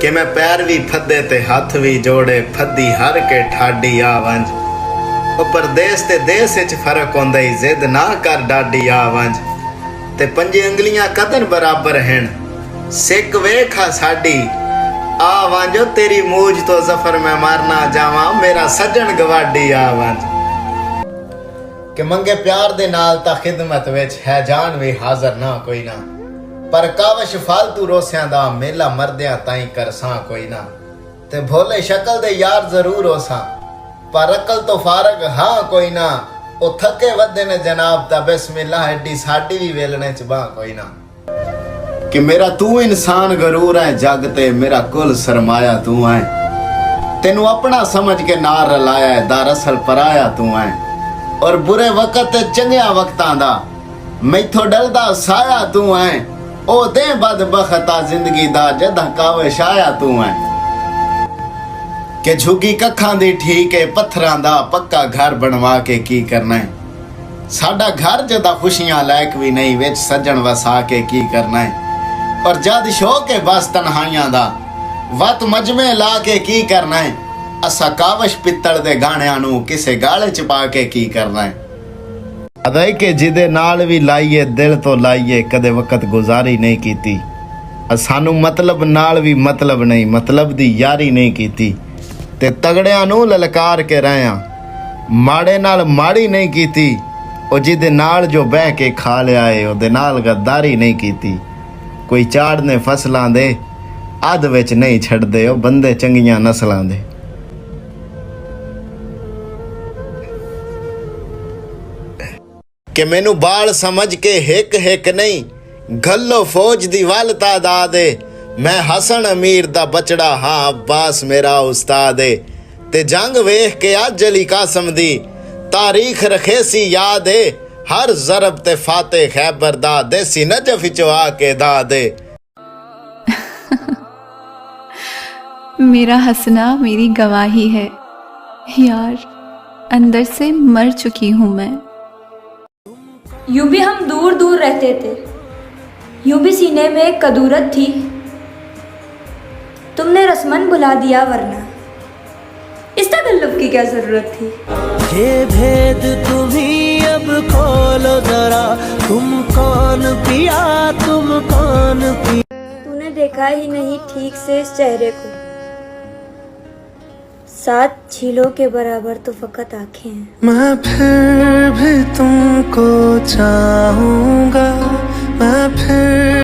कि मैं पैर भी फदे ते हथ भी जोड़े फदी हर के ठाडी आ वंज। ओ परदेस ते देस विच फर्क होंदा ही जिद ना कर डाडी आ वंज। ते पंजे अंगलियां कदन बराबर हैं सिक वेखा साडी आ वंजो तेरी मूज तो जफर मैं मारना जावा मेरा सजन गवाडी आ वंज। कि मंगे प्यार दे नाल ता खिदमत विच है जान भी हाज़र ना कोई ना पर कावश फालतू रोसियां दा मेला मरदियां ताईं करसां कोई ना। ते भोले शक्ल दे यार जरूर होसां पर अकल तो फारग हाँ कोई ना। ओ थके वदे ने जनाब ता बिस्मिल्लाह एडी साडी भी वेलने च बां कोई ना। कि मेरा तू इंसान गरूर है जग ते मेरा कुल सरमाया तू है। तेनू अपना समझ के नार रलाया है दरअसल पराया तू है। और बुरे वक्त चंगिया वक्तां दा मैथों डरदा साया तू है। ओ दे बदबख्ता जिंदगी दा जदा काविश आया तू है। कि झुगी कखां दी ठीक है पत्थरां दा पक्का घर बनवा के की करना है। साडा घर जदा खुशियां लायक भी नहीं विच सजन वसा के की करना है। और जद शौक है बस तन्हाइयां दा वत मजमे ला के की करना है। असा कावश पित्तल दे गाणियां नू किसे गाले च पा के की करना है। अदाई के जिदे नाल भी लाइए दिल तो लाइए कदे वक्त गुजारी नहीं कीती। सानू मतलब नाल भी मतलब नहीं मतलब दी यारी नहीं कीती। ते तगड़ियां नू ललकार के रहा माड़े नाल माड़ी नहीं कीती। ओ जिदे नाल जो बह के खा लिया है ओदे नाल गद्दारी नहीं कीती। कोई चाड़ने फसलां दे अध विच नहीं छड़दे ओ बंदे चंगियां नस्लां दे। कि मैनू बाल समझ के हिक हिक नहीं गल्लो फौज दी वल तादाद है। मैं हसन अमीर दा बचड़ा हाँ अब्बास मेरा उस्ताद है। ते जंग वेख के अज अली कासम दी तारीख रखे सी याद है। हर जरब ते फाते खैबर दा देसी नजफ विचों आके दा दे। मेरा हंसना मेरी गवाही है यार अंदर से मर चुकी हूँ मैं। यूं भी हम दूर दूर रहते थे यूं भी सीने में एक कदूरत थी। तुमने रस्मन बुला दिया वरना इस तकल्लुफ की क्या जरूरत थी। ये भेद तुम्ही अब खोलो जरा तुम कौन पिया तुम कौन पिया। तूने देखा ही नहीं ठीक से इस चेहरे को 7 झीलों के बराबर तो फकत आंखें हैं। मैं फिर भी तुमको चाहूंगा मैं फिर